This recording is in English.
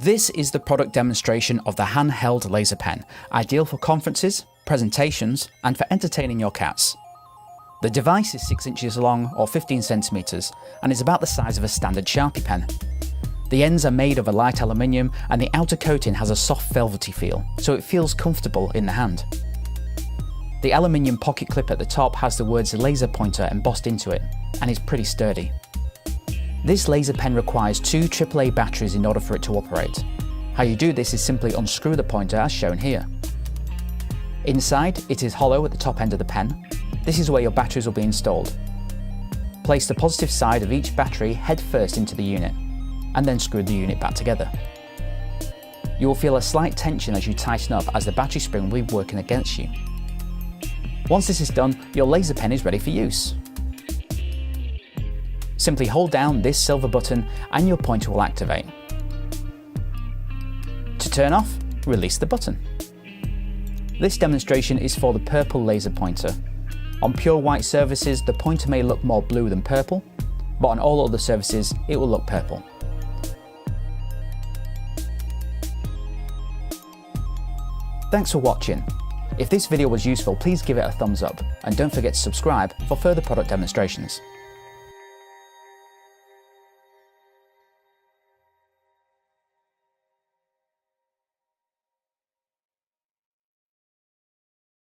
This is the product demonstration of the handheld laser pen, ideal for conferences, presentations, and for entertaining your cats. The device is 6 inches long or 15 centimeters and is about the size of a standard Sharpie pen. The ends are made of a light aluminium and the outer coating has a soft velvety feel, so it feels comfortable in the hand. The aluminium pocket clip at the top has the words laser pointer embossed into it and is pretty sturdy. This laser pen requires 2 AAA batteries in order for it to operate. How you do this is simply unscrew the pointer as shown here. Inside, it is hollow at the top end of the pen. This is where your batteries will be installed. Place the positive side of each battery head first into the unit, and then screw the unit back together. You will feel a slight tension as you tighten up, as the battery spring will be working against you. Once this is done, your laser pen is ready for use. Simply hold down this silver button and your pointer will activate. To turn off, release the button. This demonstration is for the purple laser pointer. On pure white surfaces, the pointer may look more blue than purple, but on all other surfaces, it will look purple. Thanks for watching. If this video was useful, please give it a thumbs up and don't forget to subscribe for further product demonstrations.